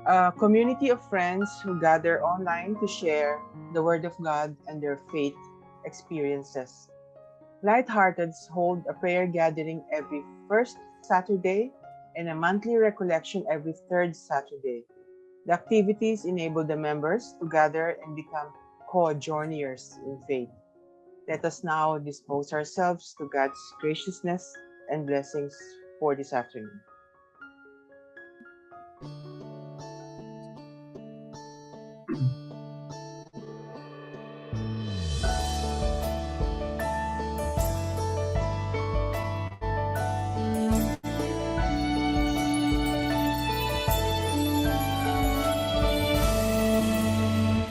a community of friends who gather online to share the Word of God and their faith experiences. Lighthearteds hold a prayer gathering every first Saturday and a monthly recollection every third Saturday. The activities enable the members to gather and become co-journeyers in faith. Let us now dispose ourselves to God's graciousness and blessings for this afternoon.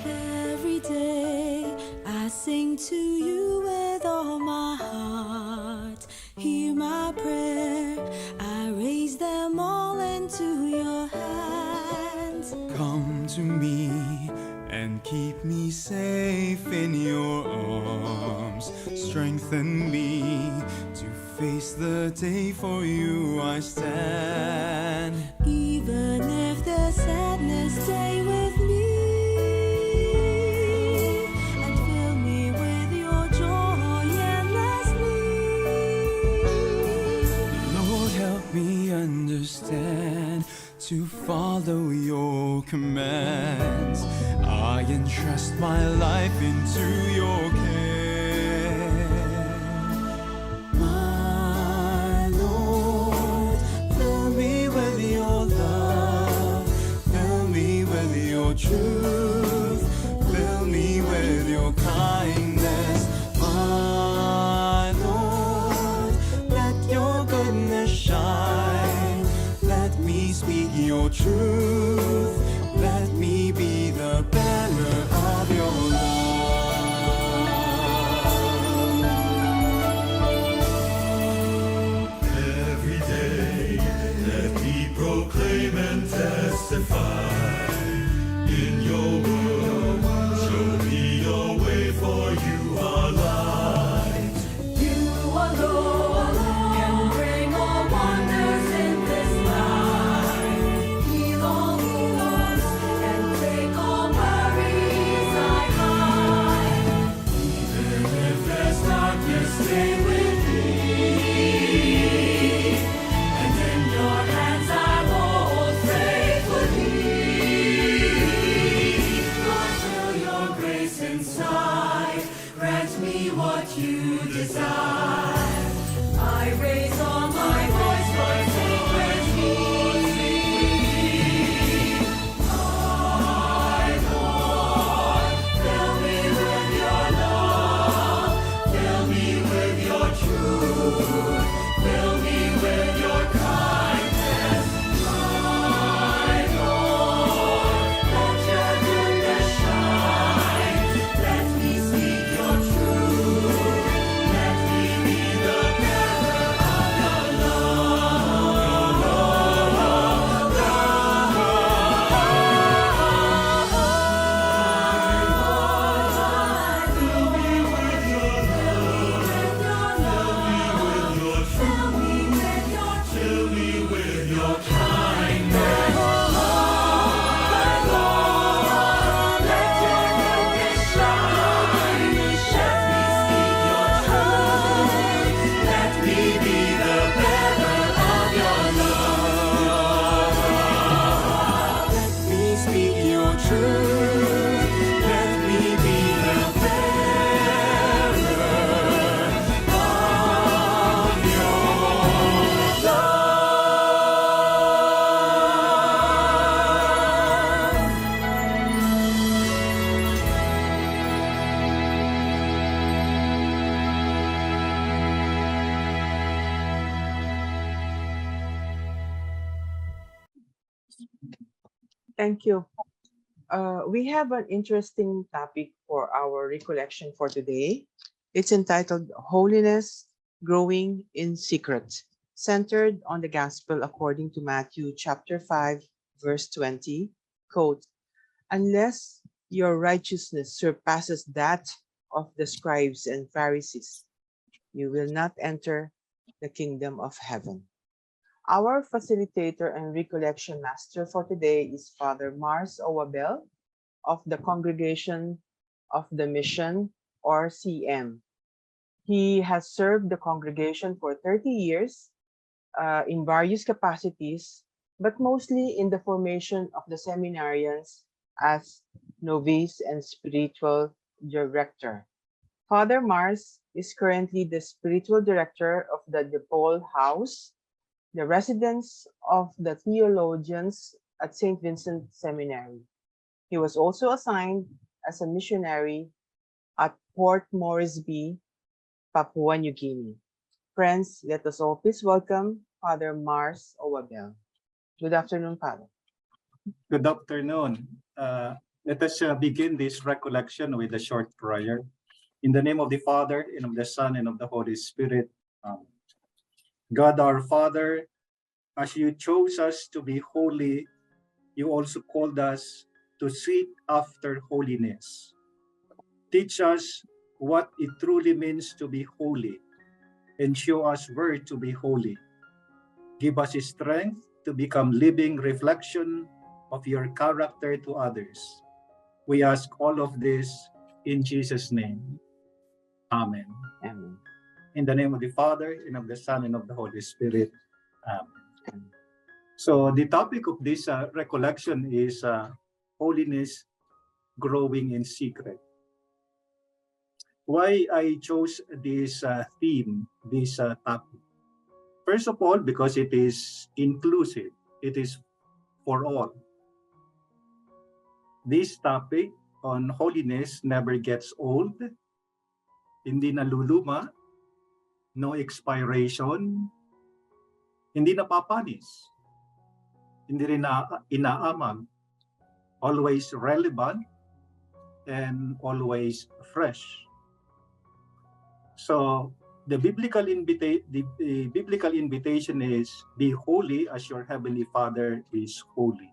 Every day I sing to you with all my heart. Hear my prayer, I raise them all into your hands. Come to me and keep me safe in your arms. Strengthen me to face the day, for you I stand. Even if the sadness stay with me, and fill me with your joy endlessly. Lord, help me understand to follow your commands. I entrust my life into your care. My Lord, fill me with your love, fill me with your truth, fill me with your kindness. My Lord, let your goodness shine, let me speak your truth, let me be the bearer of your love. Every day, let me proclaim and testify in your word. Show me your way, for you are light. You alone can bring all wonders in this life. Heal all wounds and take all worries I hide. Even if there's darkness, stay with me. And in your hands I hold faithfully. Lord, fill your grace inside. Grant me what you desire. I raise all my voice for sacred music. My Lord, fill me with your love, fill me with your truth, fill me with your kindness. My Lord, let your goodness shine, let me speak your truth, let me be the bearer of your love. Fill me with your love, fill me with your truth, fill me with your kindness. My Lord, let your goodness shine, let me speak your truth, let me be the bearer of your love. Let me speak your truth, let me be the bearer of your Thank you. We have an interesting topic for our recollection for today. It's entitled Holiness Growing in Secret, centered on the Gospel according to Matthew chapter 5, verse 20. Quote, unless your righteousness surpasses that of the scribes and Pharisees, you will not enter the kingdom of heaven. Our facilitator and recollection master for today is Father Mars Owabel of the Congregation of the Mission, or CM. He has served the congregation for 30 years in various capacities, but mostly in the formation of the seminarians as novice and spiritual director. Father Mars is currently the spiritual director of the DePaul House, the residence of the theologians at St. Vincent Seminary. He was also assigned as a missionary at Port Moresby, Papua New Guinea. Friends, let us all please welcome Father Mars Owabel. Good afternoon, Father. Good afternoon. Let us begin this recollection with a short prayer. In the name of the Father, and of the Son, and of the Holy Spirit. God our Father, as you chose us to be holy, you also called us to seek after holiness. Teach us what it truly means to be holy, and show us where to be holy. Give us strength to become living reflection of your character to others. We ask all of this in Jesus' name. Amen. Amen. In the name of the Father, and of the Son, and of the Holy Spirit. Amen. So the topic of this recollection is holiness growing in secret. Why I chose this theme, this topic? First of all, because it is inclusive. It is for all. This topic on holiness never gets old. Hindi naluluma, no expiration, hindi napapanis, hindi rin inaamag, always relevant, and always fresh. So the biblical invitation is, be holy as your heavenly Father is holy.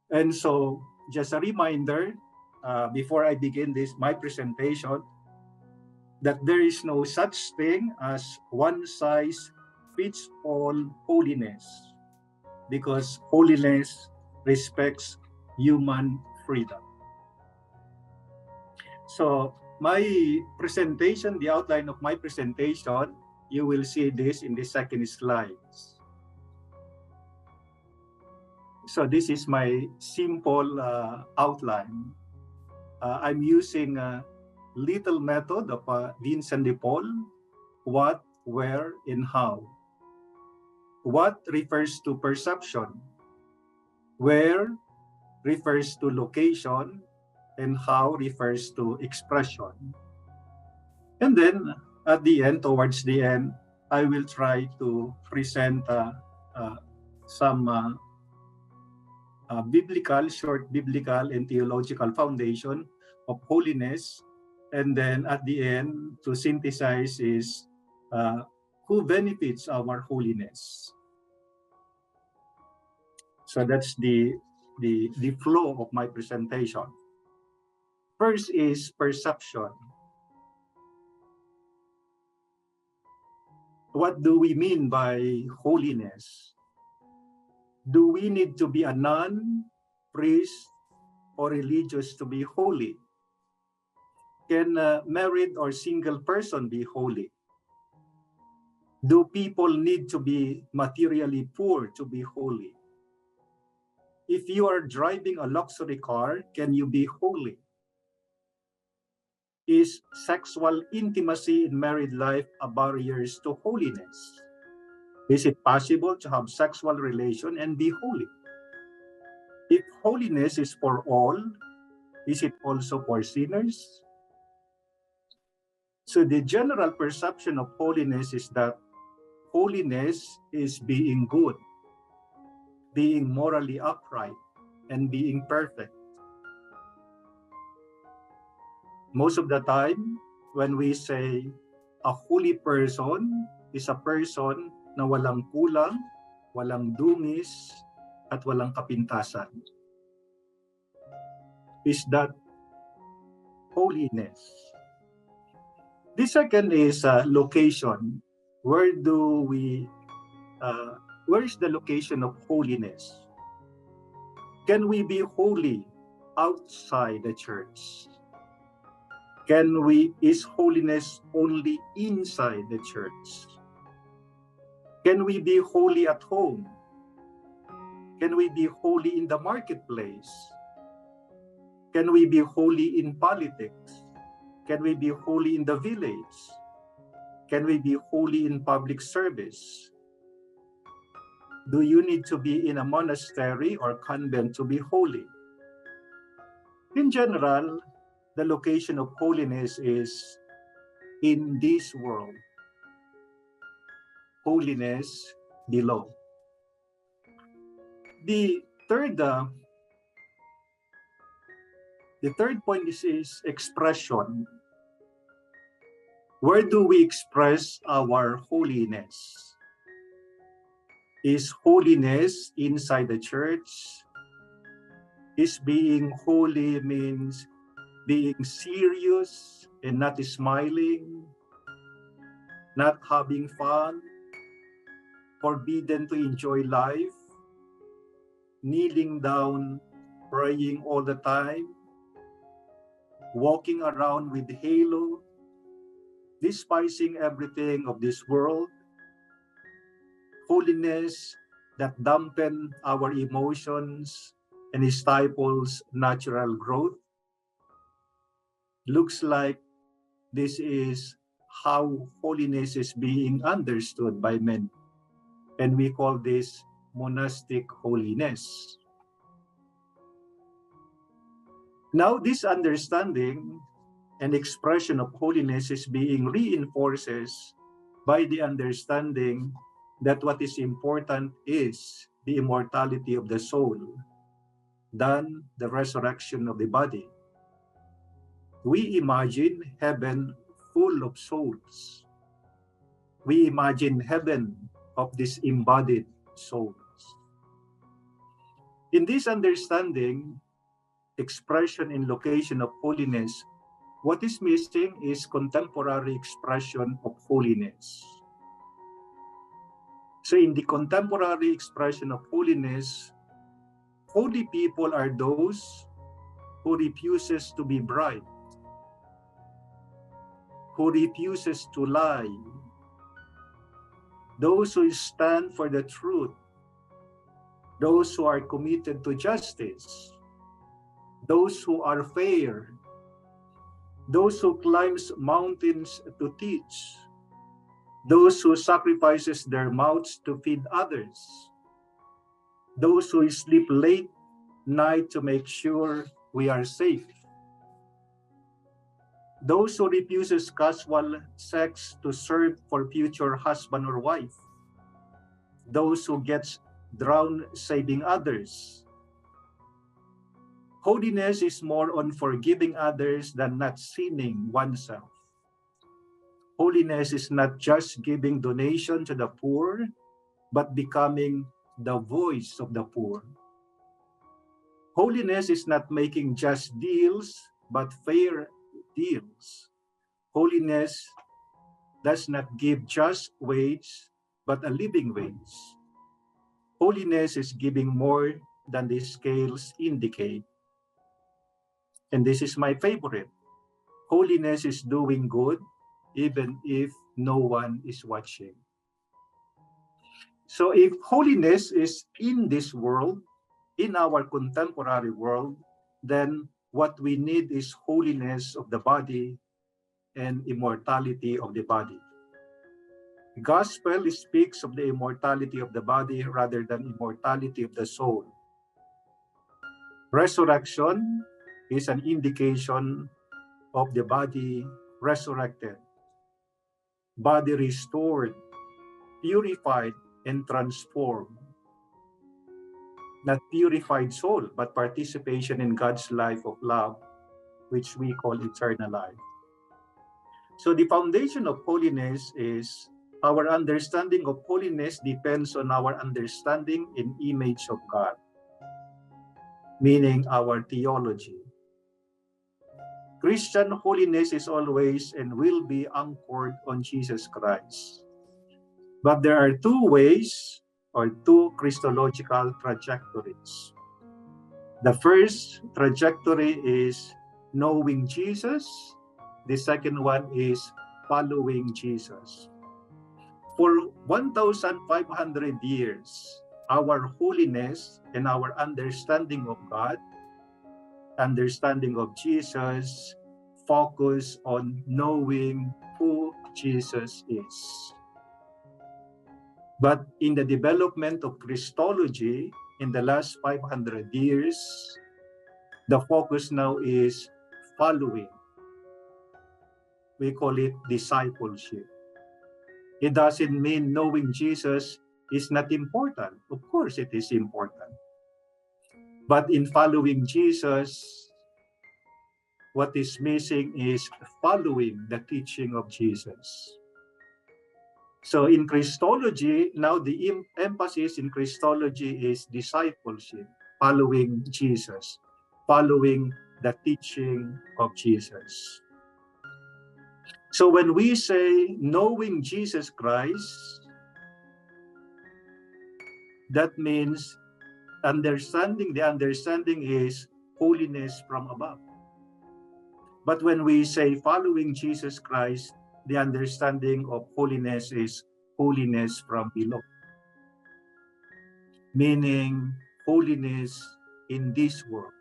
And so, just a reminder, before I begin my presentation, that there is no such thing as one-size-fits-all holiness, because holiness respects human freedom. So, my presentation, the outline of my presentation, you will see this in the second slides. So this is my simple outline. I'm using a little method of Vincent de Paul, what, where, and how. What refers to perception, where refers to location, and how refers to expression. And then at the end, towards the end, I will try to present some short biblical and theological foundation of holiness. And then at the end, to synthesize is who benefits our holiness. So that's the flow of my presentation. First is perception. What do we mean by holiness? Do we need to be a nun, priest, or religious to be holy? Can a married or single person be holy? Do people need to be materially poor to be holy? If you are driving a luxury car, can you be holy? Is sexual intimacy in married life a barrier to holiness? Is it possible to have sexual relation and be holy? If holiness is for all, is it also for sinners? So the general perception of holiness is that holiness is being good, being morally upright, and being perfect. Most of the time, when we say a holy person is a person na walang kulang, walang dungis, at walang kapintasan. Is that holiness? The second is location. Where do we where is the location of holiness? Can we be holy outside the church? Is holiness only inside the church? Can we be holy at home? Can we be holy in the marketplace? Can we be holy in politics? Can we be holy in the village? Can we be holy in public service? Do you need to be in a monastery or convent to be holy? In general, the location of holiness is in this world. Holiness below. The third point is expression. Where do we express our holiness? Is holiness inside the church? Is being holy means being serious and not smiling, not having fun, forbidden to enjoy life, kneeling down, praying all the time, walking around with halo, despising everything of this world, holiness that dampen our emotions and stifles natural growth. Looks like this is how holiness is being understood by many, and we call this monastic holiness. Now, this understanding and expression of holiness is being reinforced by the understanding that what is important is the immortality of the soul than the resurrection of the body. We imagine heaven full of souls. We imagine heaven of disembodied souls. In this understanding, expression and location of holiness, what is missing is contemporary expression of holiness. So in the contemporary expression of holiness, holy people are those who refuses to be bribed, who refuses to lie, those who stand for the truth, those who are committed to justice, those who are fair, those who climbs mountains to teach, those who sacrifices their mouths to feed others, those who sleep late night to make sure we are safe, those who refuses casual sex to serve for future husband or wife, those who gets drowned saving others. Holiness is more on forgiving others than not sinning oneself. Holiness is not just giving donation to the poor, but becoming the voice of the poor. Holiness is not making just deals, but fair deals. Holiness does not give just wage, but a living wage. Holiness is giving more than the scales indicate. And this is my favorite. Holiness is doing good, even if no one is watching. So if holiness is in this world, in our contemporary world, then what we need is holiness of the body and immortality of the body. The gospel speaks of the immortality of the body rather than immortality of the soul. Resurrection is an indication of the body resurrected, body restored, purified, and transformed. Not purified soul, but participation in God's life of love, which we call eternal life. So the foundation of holiness is our understanding of holiness depends on our understanding and image of God, meaning our theology. Christian holiness is always and will be anchored on Jesus Christ. But there are two ways or two Christological trajectories. The first trajectory is knowing Jesus. The second one is following Jesus. For 1,500 years, our holiness and our understanding of God, understanding of Jesus, focus on knowing who Jesus is. But in the development of Christology in the last 500 years, the focus now is following. We call it discipleship. It doesn't mean knowing Jesus is not important. Of course, it is important. But in following Jesus, what is missing is following the teaching of Jesus. So in Christology, now the emphasis in Christology is discipleship, following Jesus, following the teaching of Jesus. So when we say knowing Jesus Christ, that means understanding, the understanding is holiness from above. But when we say following Jesus Christ, the understanding of holiness is holiness from below. Meaning holiness in this world.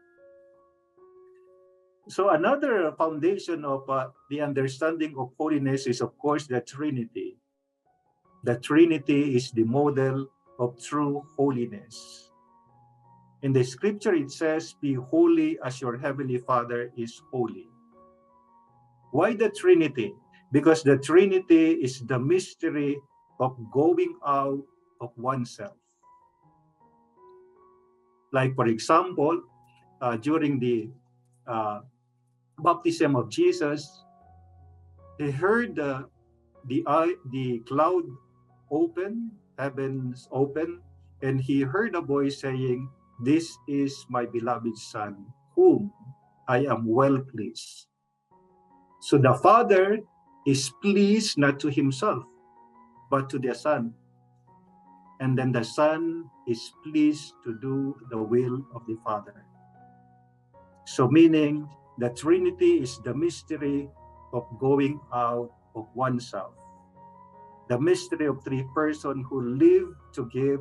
So another foundation of the understanding of holiness is, of course, the Trinity. The Trinity is the model of true holiness. In the scripture, it says, "Be holy as your heavenly Father is holy." Why the Trinity? Because the Trinity is the mystery of going out of oneself. Like, for example, during the baptism of Jesus, he heard the cloud open, heavens open, and he heard a voice saying, "This is my beloved Son, whom I am well pleased." So the Father is pleased not to himself, but to the Son. And then the Son is pleased to do the will of the Father. So meaning, the Trinity is the mystery of going out of oneself. The mystery of three persons who live to give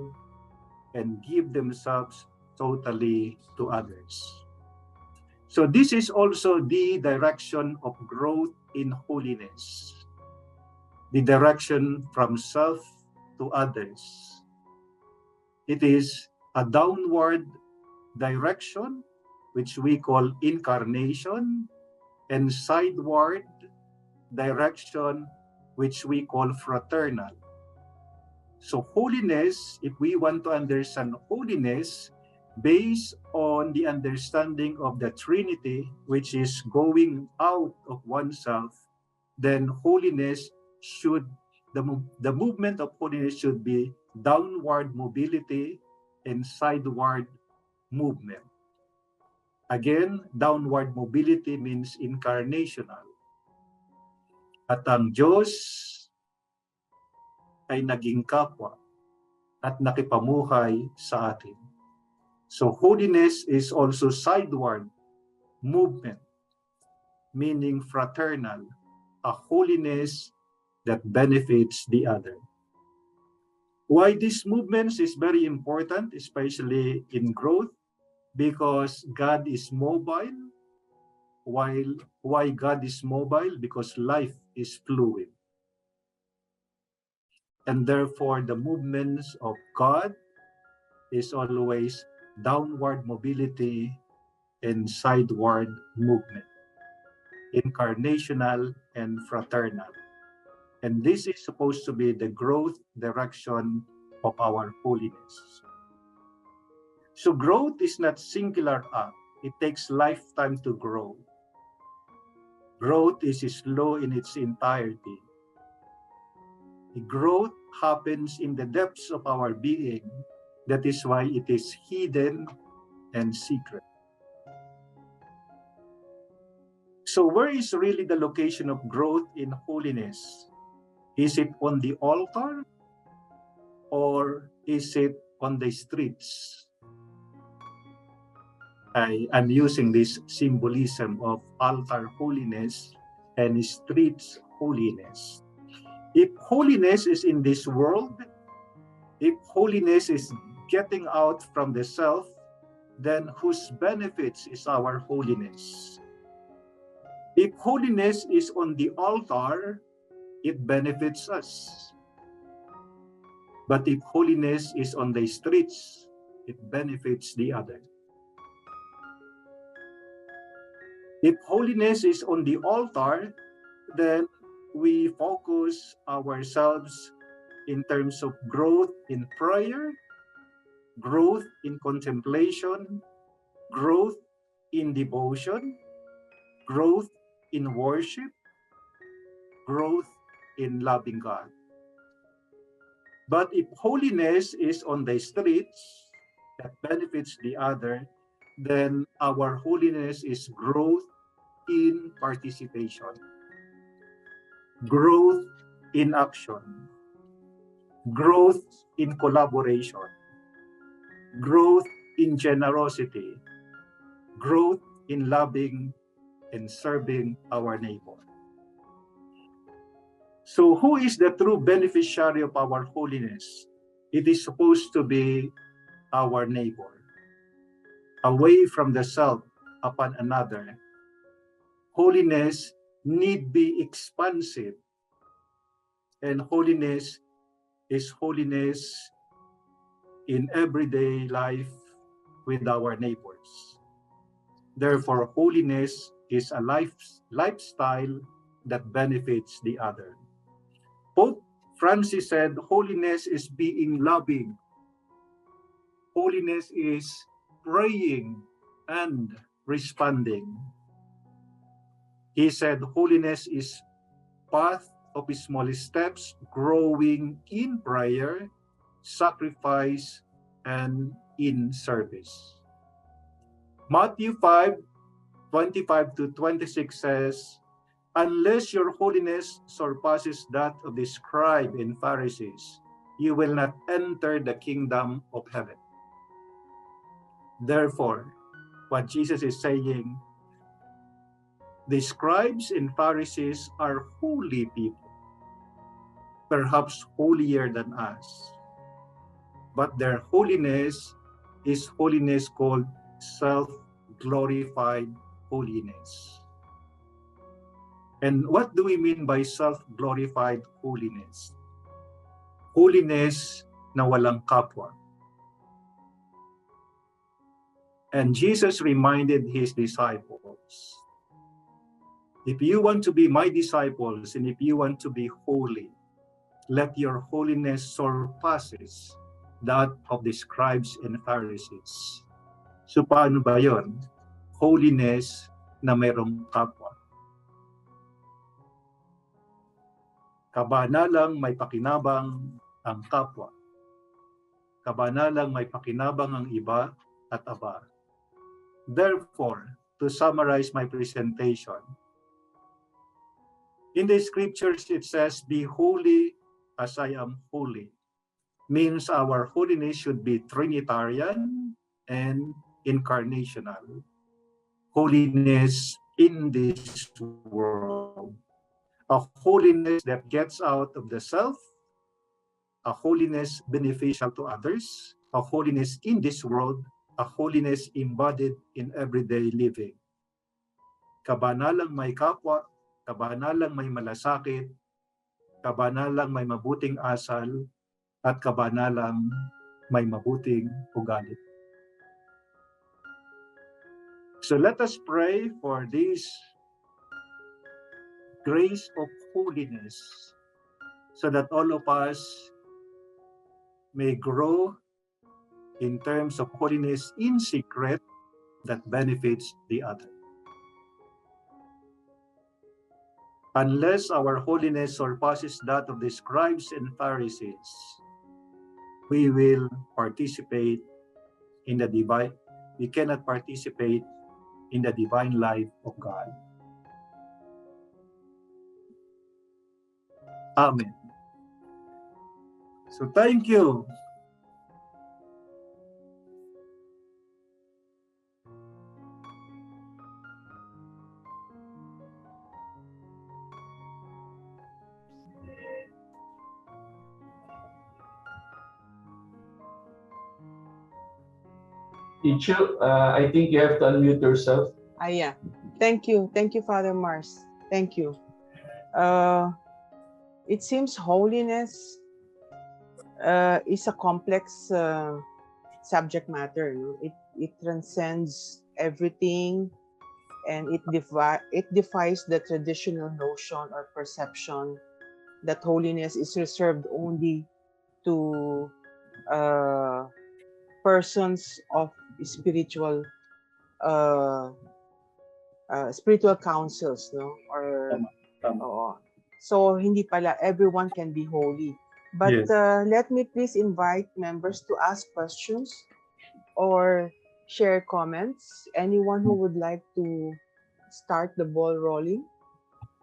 and give themselves totally to others. So this is also the direction of growth in holiness. The direction from self to others. It is a downward direction, which we call incarnation, and sideward direction, which we call fraternal. So holiness, if we want to understand holiness, based on the understanding of the Trinity, which is going out of oneself, then holiness should, the movement of holiness should be downward mobility and sideward movement. Again, downward mobility means incarnational. At ang Diyos ay naging kapwa at nakipamuhay sa atin. So holiness is also sideward movement, meaning fraternal, a holiness that benefits the other. Why this movement is very important, especially in growth, because God is mobile. Why God is mobile? Because life is fluid. And therefore, the movements of God is always downward mobility and sideward movement, incarnational and fraternal. And this is supposed to be the growth direction of our holiness. So growth is not singular act. It takes lifetime to grow. Growth is slow in its entirety. The growth happens in the depths of our being. That is why it is hidden and secret. So where is really the location of growth in holiness? Is it on the altar or is it on the streets? I'm using this symbolism of altar holiness and streets holiness. If holiness is in this world, if holiness is getting out from the self, then whose benefits is our holiness? If holiness is on the altar, it benefits us. But if holiness is on the streets, it benefits the other. If holiness is on the altar, then we focus ourselves in terms of growth in prayer, growth in contemplation, growth in devotion, growth in worship, growth in loving God. But if holiness is on the streets that benefits the other, then our holiness is growth in participation, growth in action, growth in collaboration, growth in generosity, growth in loving and serving our neighbor. So who is the true beneficiary of our holiness? It is supposed to be our neighbor. Away from the self upon another. Holiness need be expansive. And holiness is holiness in everyday life with our neighbors. Therefore, holiness is a lifestyle that benefits the other. Pope Francis said, holiness is being loving. Holiness is praying and responding. He said, holiness is path of small steps, growing in prayer, sacrifice, and in service. Matthew 5:25 to 26 says, unless your holiness surpasses that of the scribe and Pharisees, you will not enter the kingdom of heaven. Therefore, what Jesus is saying, the scribes and Pharisees are holy people, perhaps holier than us. But their holiness is holiness called self-glorified holiness. And what do we mean by self-glorified holiness? Holiness na walang kapwa. And Jesus reminded his disciples, if you want to be my disciples and if you want to be holy, let your holiness surpasses that of the scribes and Pharisees. So paano ba yun? Holiness na mayroong kapwa. Kabanalang may pakinabang ang kapwa. Kabanalang may pakinabang ang iba at aba. Therefore, to summarize my presentation, in the scriptures it says, be holy as I am holy. Means our holiness should be Trinitarian and incarnational. Holiness in this world. A holiness that gets out of the self, a holiness beneficial to others, a holiness in this world, a holiness embodied in everyday living. Kabanalang may kapwa, kabanalang may malasakit, kabanalang may mabuting asal, at kabanalang may mabuting ugali. So let us pray for this grace of holiness so that all of us may grow in terms of holiness in secret that benefits the other. Unless our holiness surpasses that of the scribes and Pharisees, we will participate in the divine. We cannot participate in the divine life of God. Amen. So thank you. Teacher, I think you have to unmute yourself. Yeah. Thank you. Thank you, Father Mars. Thank you. It seems holiness is a complex subject matter. No? It transcends everything, and it defies the traditional notion or perception that holiness is reserved only to persons of spiritual spiritual councils, no? Or Tama. oo. So hindi pala everyone can be holy. But Yes. Let me please invite members to ask questions or share comments. Anyone who would like to start the ball rolling?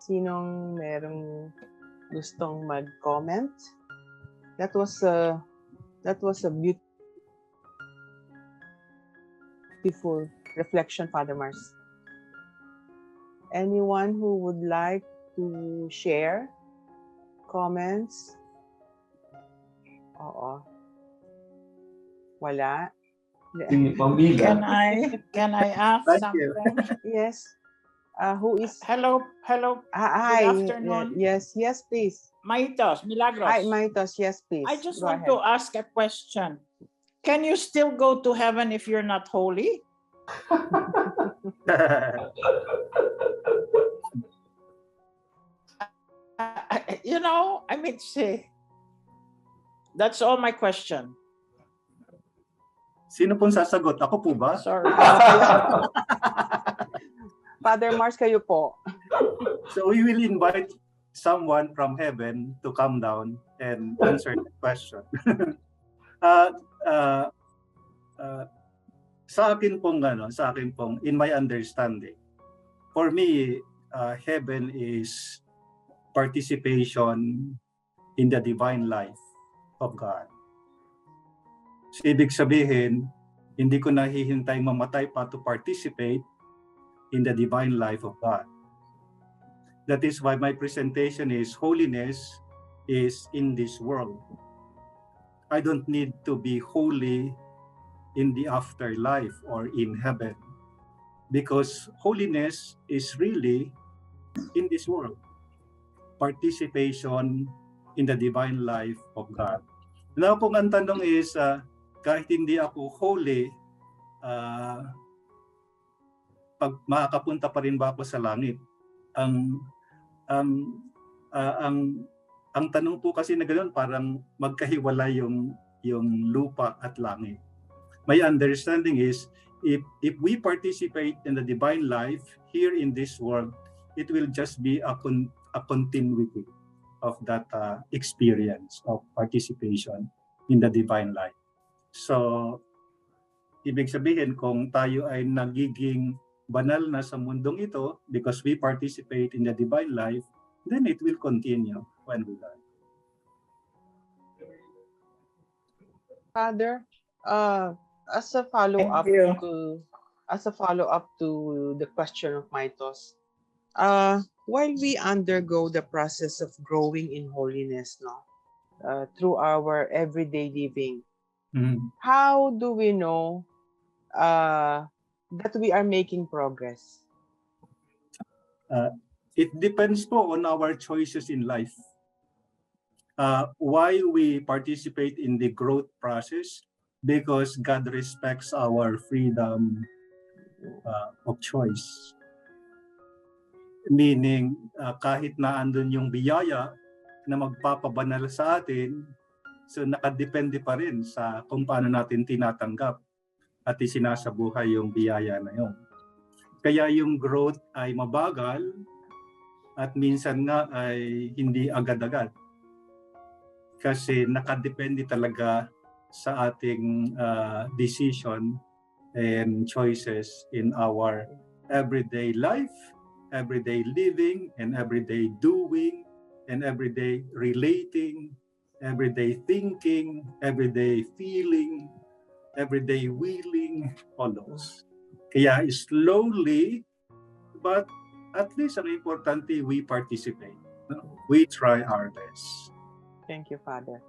Sinong merong gustong mag-comment? That was a beautiful reflection, Father Mars. Anyone who would like to share comments? Oo. Wala. Si Pamela. Can I ask Thank you. something? Yes. Who is? Hello. Hi. Good afternoon. Yes, please. Maitos, Milagros. Hi, Maitos. Yes, please. I just Go want ahead. to ask a question. Can you still go to heaven if you're not holy? You know, I mean, say, that's all my question. Sino pong sasagot? Ako po ba? Sorry. Father Mars, kayo po. So we will invite someone from heaven to come down and answer the question. Sa akin pong in my understanding, for me, heaven is participation in the divine life of God. So, ibig sabihin, hindi ko nahihintay mamatay pa to participate in the divine life of God. That is why my presentation is holiness is in this world. I don't need to be holy in the afterlife or in heaven, because holiness is really in this world. Participation in the divine life of God. Now kung ang tanong is, kahit hindi ako holy, pag makakapunta pa rin ba ako sa langit? Ang tanong po kasi na ganoon, parang magkahiwalay yung lupa at langit. My understanding is, if we participate in the divine life here in this world, it will just be a continuity of that experience of participation in the divine life. So, ibig sabihin, kung tayo ay nagiging banal na sa mundong ito because we participate in the divine life, then it will continue when we die. Father, as a follow-up Thank you. to the question of Maitos, while we undergo the process of growing in holiness, through our everyday living, how do we know that we are making progress? It depends po on our choices in life. Why we participate in the growth process? Because God respects our freedom of choice. Meaning, kahit na andun yung biyaya na magpapabanal sa atin, so nakadepende pa rin sa kung paano natin tinatanggap at isinasabuhay yung biyaya na yun. Kaya yung growth ay mabagal at minsan nga ay hindi agad-agad. Kasi nakadepende talaga sa ating decision and choices in our everyday life, everyday living, and everyday doing, and everyday relating everyday thinking, everyday feeling, everyday willing, all those. Kaya slowly, but at least ang importante, we participate. No? We try our best. Thank you, Father.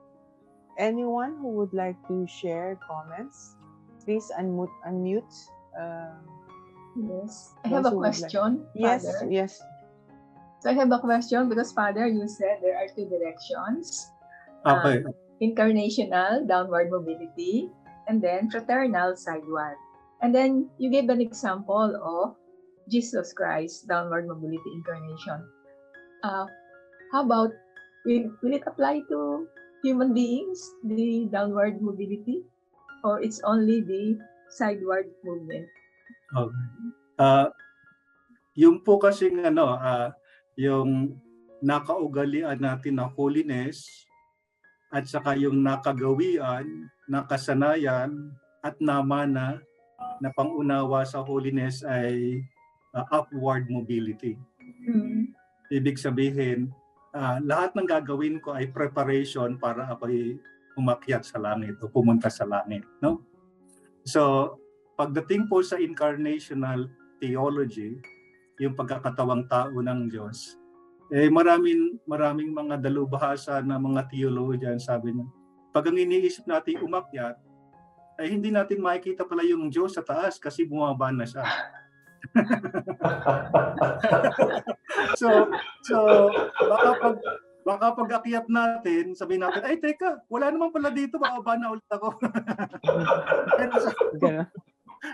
Anyone who would like to share comments, please unmute. Yes. I have a Those who would like- question, Yes, Father. yes. So I have a question because, Father, you said there are two directions. Okay. Incarnational, downward mobility, and then fraternal, sideward. And then you gave an example of Jesus Christ, downward mobility incarnation. How about, will it apply to human beings, the downward mobility? Or it's only the sideward movement? Okay. Yung po kasing yung nakaugalian natin na holiness at saka yung nakagawian, nakasanayan at namana na pangunawa sa holiness ay upward mobility. Ibig sabihin, lahat ng gagawin ko ay preparation para ako'y umakyat sa langit o pumunta sa langit, no? So, pagdating po sa incarnational theology, yung pagkakatawang tao ng Diyos, maraming mga dalubhasa na mga theologian, sabi niya, pag ang iniisip natin umakyat, ay hindi natin makikita pala yung Diyos sa taas kasi bumaba na siya. so baka pag akyat natin, sabihin natin, ay teka, wala naman pala dito, bababa na ulit ako.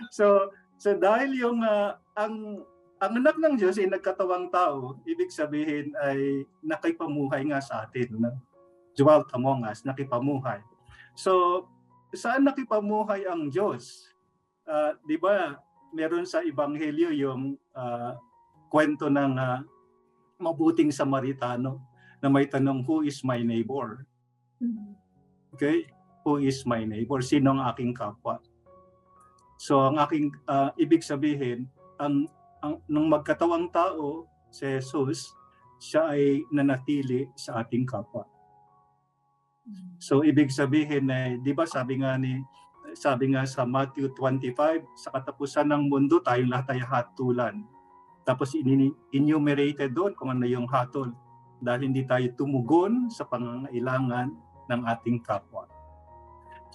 so dahil yung ang anak ng Diyos ay nagkatawang tao, ibig sabihin ay nakipamuhay nga sa atin. No? Dwelt among us, nakipamuhay. So, saan nakipamuhay ang Diyos? Di ba, meron sa Ebanghelyo yung kwento ng mabuting Samaritano na may tanong, who is my neighbor? Okay? Who is my neighbor? Sino ang aking kapwa? So, ang aking ibig sabihin, nung magkatawang tao, si Jesus, siya ay nanatili sa ating kapwa. So, ibig sabihin, di ba sabi nga sa Matthew 25, sa katapusan ng mundo, tayong lahat ay hatulan. Tapos enumerated doon kung ano yung hatol. Dahil hindi tayo tumugon sa pangangailangan ng ating kapwa.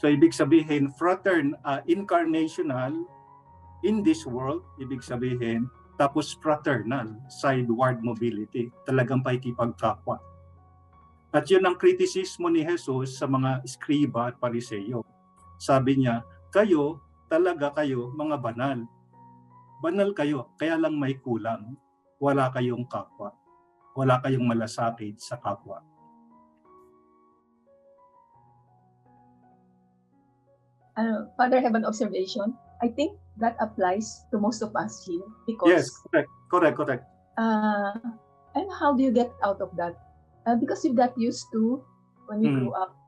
So, ibig sabihin, incarnational in this world, ibig sabihin, tapos fraternal, sideward mobility, talagang pakikipagkapwa. At yun ang kritisismo ni Jesus sa mga skriba at pariseyo. Sabi niya, kayo, mga banal. Banal kayo, kaya lang may kulang. Wala kayong kapwa. Wala kayong malasakit sa kapwa. Father, I have an observation. I think that applies to most of us here because Yes, correct. And how do you get out of that? Because you got used to when you grew up,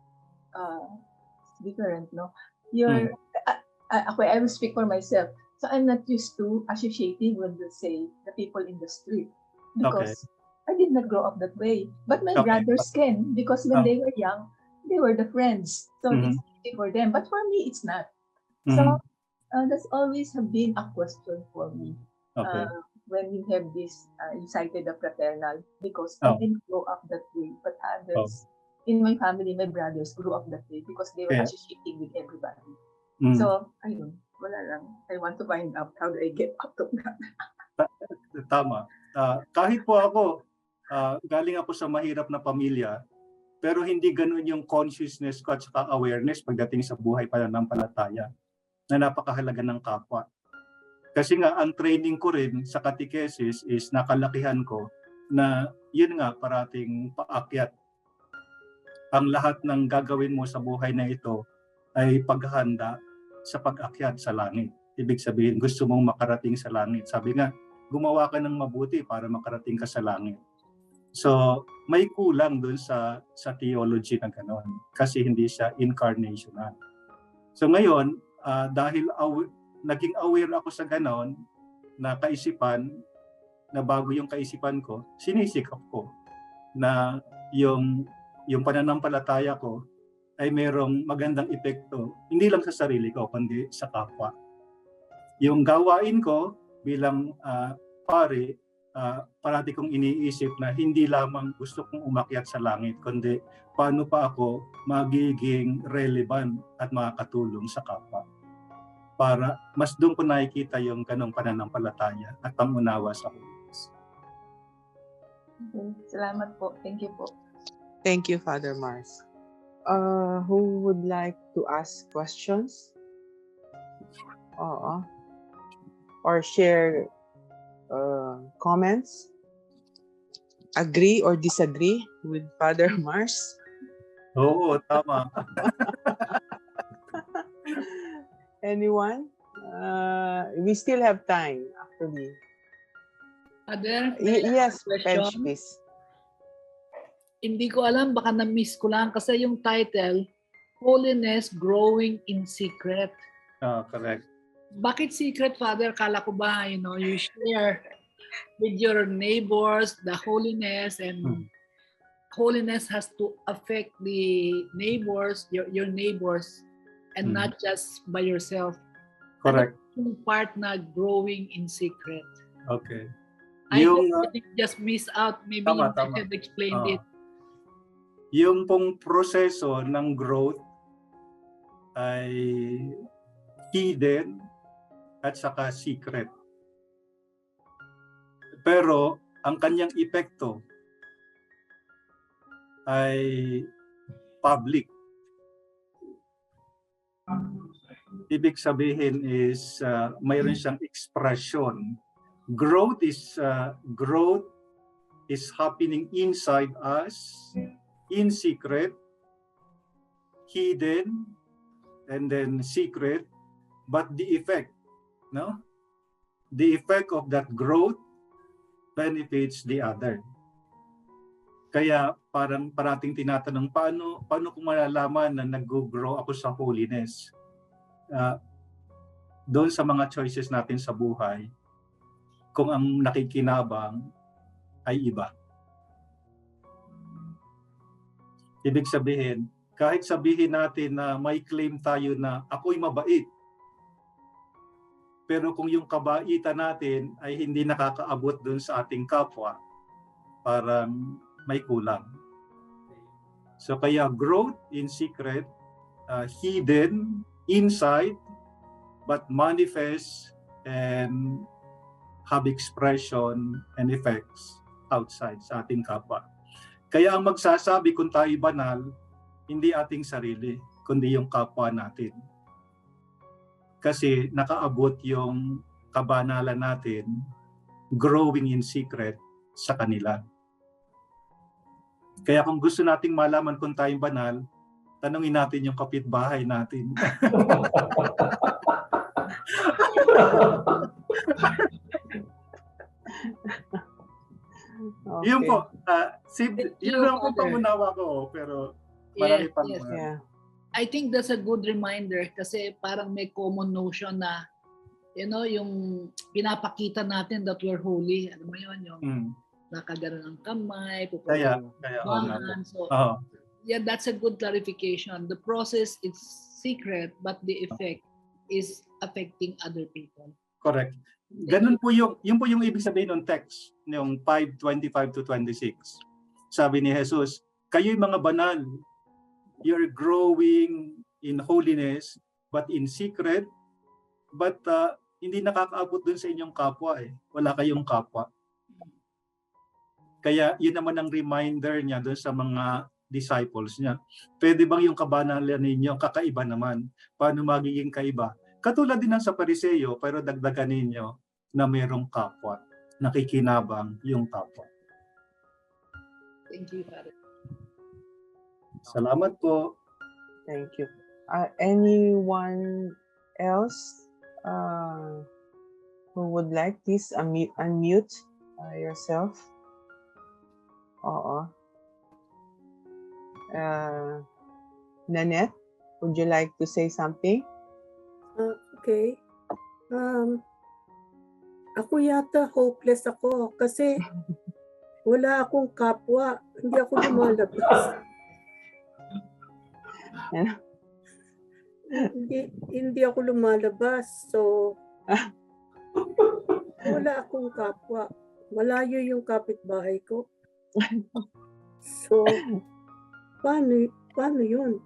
it's different, no? You're, I will speak for myself. So I'm not used to associating with, say, the people in the street because I did not grow up that way. But my brothers can because when they were young, they were the friends. So it's easy for them. But for me, it's not. So that's always have been a question for me. When you have this, you cited the fraternal because I didn't grow up that way, but others in my family, my brothers grew up that way because they were associating with everybody. So, ayun, wala lang. I want to find out how do I get out of that. Tama. Kahit po ako, galing ako sa mahirap na pamilya, pero hindi ganun yung consciousness ko at saka awareness pagdating sa buhay pananampalataya na napakahalaga ng kapwa. Kasi nga, ang training ko rin sa catechesis is nakalakihan ko na yun nga, parating paakyat. Ang lahat ng gagawin mo sa buhay na ito ay paghahanda sa pag-akyat sa langit. Ibig sabihin, gusto mong makarating sa langit. Sabi nga, gumawa ka ng mabuti para makarating ka sa langit. So, may kulang dun sa theology na gano'n kasi hindi siya incarnational. So ngayon, dahil naging aware ako sa ganon na kaisipan, na bago yung kaisipan ko, sinisikap ko na yung yung pananampalataya ko ay mayroong magandang epekto, hindi lang sa sarili ko, kundi sa kapwa. Yung gawain ko bilang pari, parati kong iniisip na hindi lamang gusto kong umakyat sa langit, kundi paano pa ako magiging relevant at makakatulong sa kapwa. Para mas doon ko nakikita yung ganong pananampalataya at pangunawa sa Diyos. Okay. Salamat po. Thank you po. Thank you, Father Mars. Who would like to ask questions? Or share comments? Agree or disagree with Father Mars? Oo, tama. Anyone? We still have time, actually. Father, Yes, question? Pedge, please. Hindi ko alam, baka na-miss ko lang kasi yung title, Holiness Growing in Secret. Correct. Bakit secret, Father? Kala ko ba, you share with your neighbors the holiness, and holiness has to affect the neighbors, your neighbors, and not just by yourself. Correct. Yung part na growing in secret. Okay. I Yung, think just miss out. Maybe Tama, you tama. have explained it. yung pong proseso ng growth ay hidden at saka secret. Pero ang kanyang epekto ay public. Ibig sabihin is mayroon siyang expression. Growth is happening inside us, in secret, hidden, and then secret, but the effect, no? The effect of that growth benefits the other. Kaya parang parating tinatanong, paano ko malalaman na nag-grow ako sa holiness? Doon sa mga choices natin sa buhay, kung ang nakikinabang ay iba. Ibig sabihin, kahit sabihin natin na may claim tayo na ako'y mabait, pero kung yung kabaitan natin ay hindi nakakaabot dun sa ating kapwa, parang may kulang. So kaya growth in secret, hidden inside, but manifest and have expression and effects outside sa ating kapwa. Kaya ang magsasabi kung tayo banal, hindi ating sarili, kundi yung kapwa natin. Kasi nakaabot yung kabanalan natin, growing in secret sa kanila. Kaya kung gusto nating malaman kung tayo banal, tanungin natin yung kapitbahay natin. Okay. Yun po, yun lang po pangunawa ko, pero marami pang Yes. Yeah. I think that's a good reminder kasi parang may common notion na, yung pinapakita natin that we're holy. Ano mo yun? Yung nakaganon ng kamay, Kaya, pupunahan. So, yeah, that's a good clarification. The process is secret, but the effect is affecting other people. correct. Ganun po yun po yung ibig sabihin ng text, yung 5:25 to 26. Sabi ni Jesus, kayo'y mga banal, you're growing in holiness, but in secret, but hindi nakakaabot dun sa inyong kapwa eh. Wala kayong kapwa. Kaya yun naman ang reminder niya dun sa mga disciples niya. Pwede bang yung kabanalan ninyo kakaiba naman? Paano magiging kaiba? Katulad din ng sa Pariseo, pero dagdagan ninyo na mayroong kapwa. Nakikinabang yung kapwa. Thank you, Father. Salamat po. Thank you. Anyone else who would like, please unmute yourself. Nanette, would you like to say something? Okay. Ako yata hopeless ako kasi wala akong kapwa. Hindi ako lumalabas. Ano? Hindi ako lumalabas. So, wala akong kapwa. Malayo yung kapitbahay ko. So, paano yun?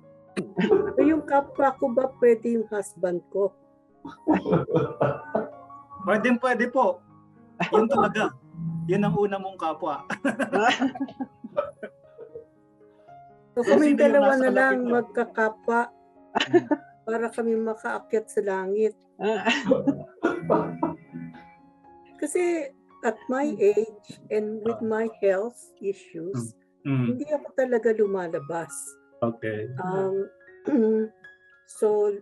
Yung kapwa ko ba pwede yung husband ko? Pwede po. Yun talaga. Yun ang una mong kapwa. So kami Sino yung dalawa nasa na lang lapit mo? magkakapwa para kami makaakyat sa langit. Kasi at my age and with my health issues, Mm. hindi ako talaga lumalabas. Okay. So,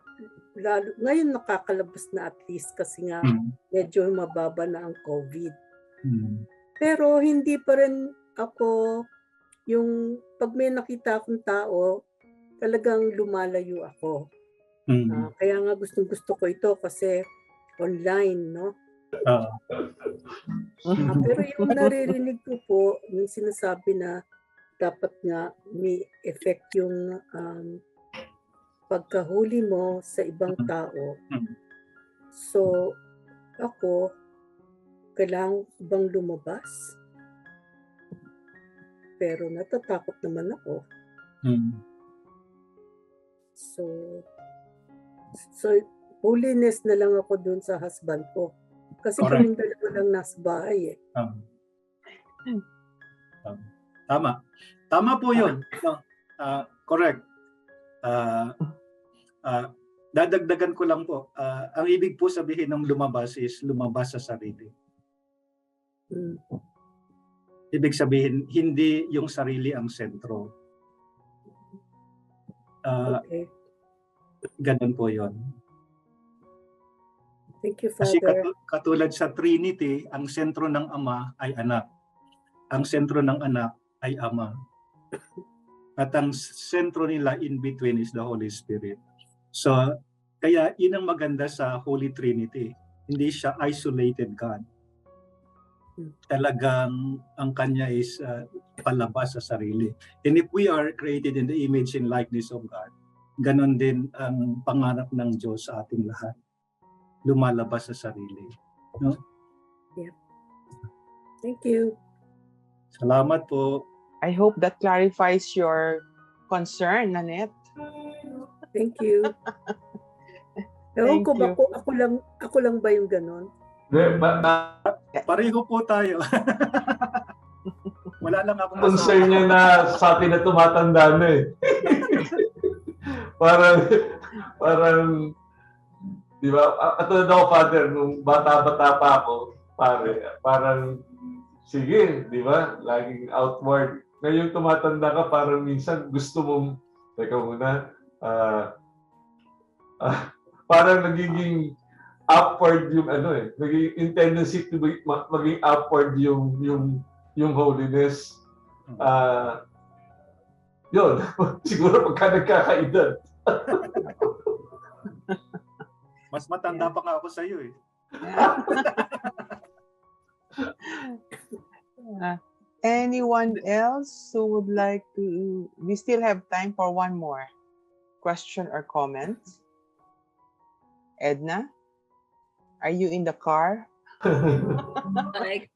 ngayon nakakalabas na at least kasi nga medyo mababa na ang COVID. Mm. Pero hindi pa rin ako yung pag may nakita akong tao, talagang lumalayo ako. Mm. Kaya nga gustong-gusto ko ito kasi online, no? Pero yung naririnig ko po, yung sinasabi na dapat nga may effect yung pagkahuli mo sa ibang tao. So, ako, kailangan bang lumabas? Pero natatakot naman ako. Mm. So holiness na lang ako dun sa husband ko. Kasi Correct. kaming dalawa lang nasa bahay eh. Tama. Tama po yun. No, correct. Dadagdagan ko lang po. Ang ibig po sabihin ng lumabas is lumabas sa sarili. Mm. Ibig sabihin, hindi yung sarili ang sentro. Okay. Ganun po yun. Thank you, Kasi Father. katulad sa Trinity, ang sentro ng Ama ay anak. Ang sentro ng anak ay Ama. At ang sentro nila in between is the Holy Spirit. So, kaya yun ang maganda sa Holy Trinity. Hindi siya isolated God. Talagang ang kanya is palabas sa sarili. And if we are created in the image and likeness of God, ganon din ang pangarap ng Diyos sa ating lahat. Lumalabas sa sarili. No? Yeah. Thank you. Salamat po. I hope that clarifies your concern, Nanette. Thank you. Ewan Thank ko ba you. ako lang ba yung ganon? Pareho po tayo. Wala lang ako Concern niya na sa atin na tumatanda na eh. parang, di ba? Katulad ako, Father, nung bata-bata pa ako, parang, sige, di ba? Laging outward. Ngayon tumatanda ka, parang minsan gusto mong, teka muna, parang nagiging upward yung naging tendency to maging upward yung holiness. Yun, siguro pagka nagkakaedad. Mas matanda pa nga ako sa iyo eh. Anyone else who would like to? We still have time for one more question or comment. Edna, are you in the car? Like,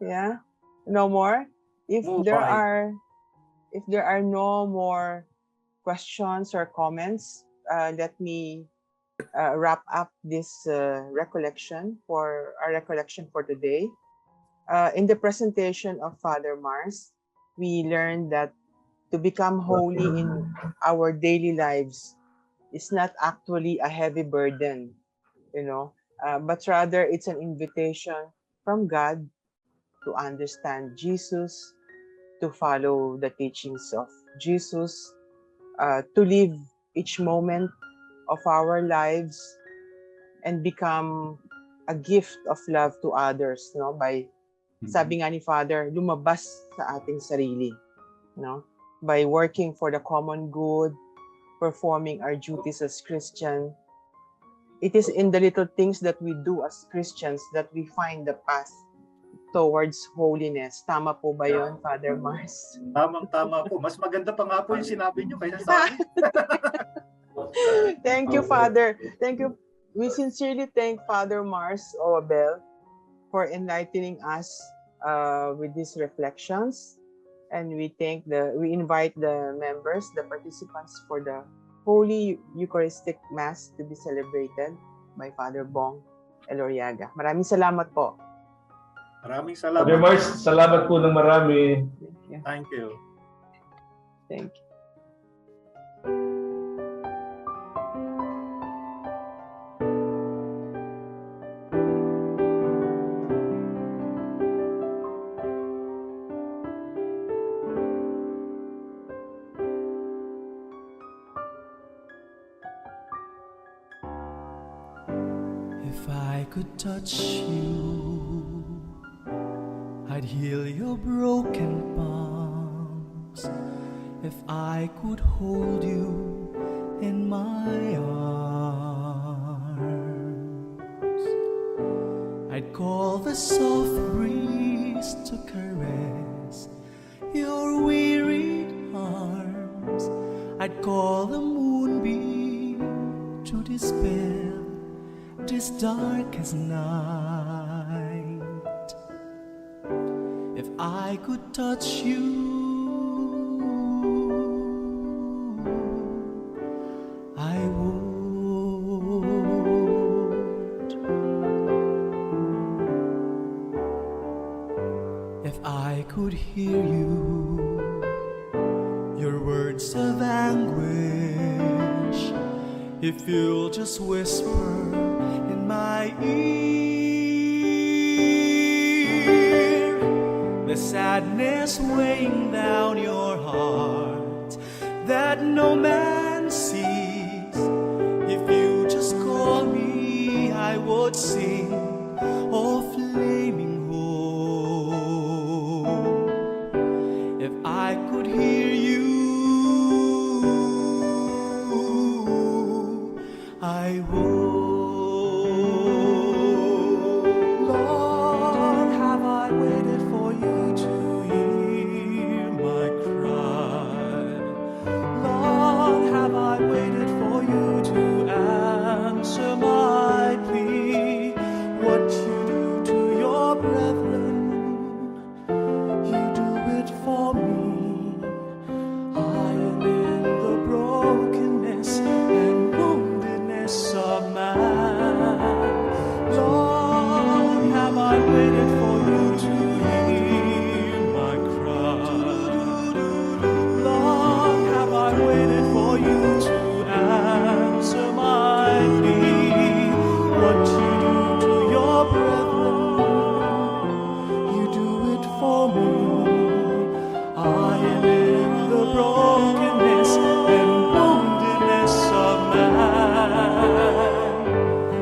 Yeah, no more. If Move there on. are no more questions or comments, let me wrap up this recollection for our recollection for today. In the presentation of Father Mars, we learned that to become holy in our daily lives is not actually a heavy burden, but rather it's an invitation from God to understand Jesus, to follow the teachings of Jesus, to live each moment of our lives and become a gift of love to others, by sabi nga ni Father, lumabas sa ating sarili, by working for the common good, performing our duties as Christian. It is in the little things that we do as Christians that we find the path towards holiness. Tama po ba yun, Father Mars? Tamang-tama po. Mas maganda pa nga po yung sinabi nyo kaysa sa akin. Thank you, Father. Thank you. We sincerely thank Father Mars Obel for enlightening us with these reflections. And we invite the members, the participants for the Holy Eucharistic Mass to be celebrated by Father Bong Eloriaga. Maraming salamat po. Maraming salamat. Father Mars, salamat po ng marami. Thank you. Thank you. If I could touch you, I'd heal your broken palms. If I could hold you in my arms, I'd call the soft breeze to caress your wearied arms. I'd call the moonbeam to dispel this darkest night. If I could touch you, I would. If I could hear you, your words of anguish, if you'll just whisper in my ear, the sadness weighing down your heart that no man sees. If you just call me, I would sing of flaming hope. If I could hear you, I would. Lord, have I waited for you to hear my cry? Lord, have I waited for you to answer my plea? What you do to your brethren, you do it for me. I am in the brokenness and woundedness of man. Lord, have I waited for you to hear my cry? Lord, have I waited for you to answer my plea? What you do to your brethren, you do it for me. I am in the brokenness and woundedness of man.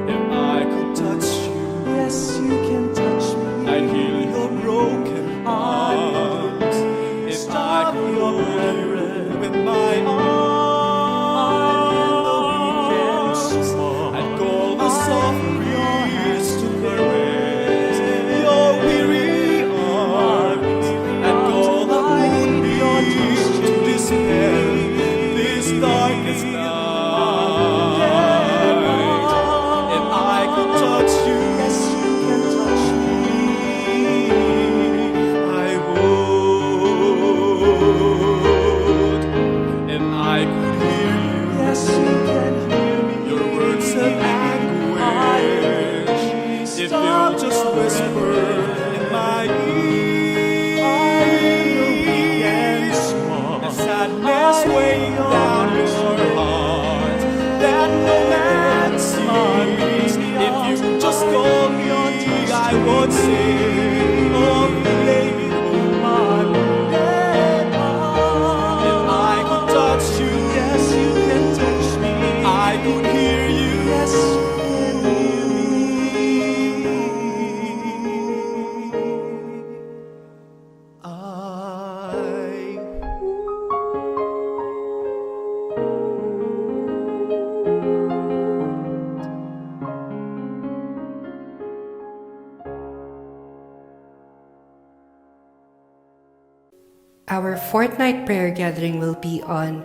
If I could touch you, yes, you can touch me. I'd heal your broken arms. If I could your brethren with my arms, I'd call the soft breeze to caress your weary arms. I'd call the moonbeam to dispel this darkest night. If I could touch you, yes, you can touch me. I would. If I could hear you, yes, you can hear me. Your words of anguish, if you'll just whisper in my ear, the sadness weighing down your heart that no man sees. If you just call me, I would sing of flaming hope. If I could touch you, yes, you can touch me. I could hear you, yes, you can hear me. I Our fortnight prayer gathering will be on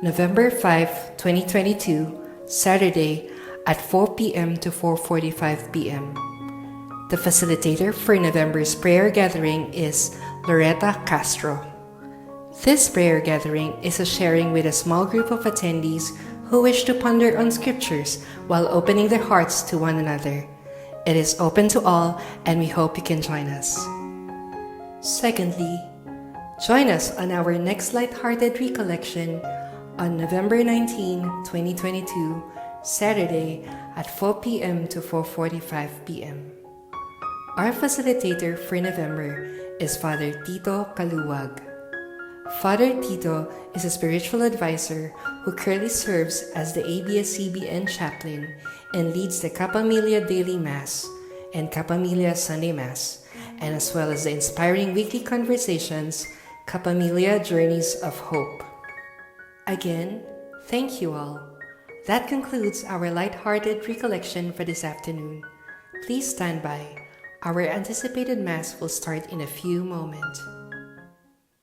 November 5, 2022, Saturday at 4 p.m. to 4:45 p.m. The facilitator for November's prayer gathering is Loretta Castro. This prayer gathering is a sharing with a small group of attendees who wish to ponder on scriptures while opening their hearts to one another. It is open to all, and we hope you can join us. Secondly, join us on our next lighthearted recollection on November 19, 2022, Saturday at 4 p.m. to 4:45 p.m. Our facilitator for November is Father Tito Kaluwag. Father Tito is a spiritual advisor who currently serves as the ABS-CBN chaplain and leads the Kapamilya Daily Mass and Kapamilya Sunday Mass, and as well as the inspiring weekly conversations, Kapamilya Journeys of Hope. Again, thank you all. That concludes our lighthearted recollection for this afternoon. Please stand by. Our anticipated Mass will start in a few moments.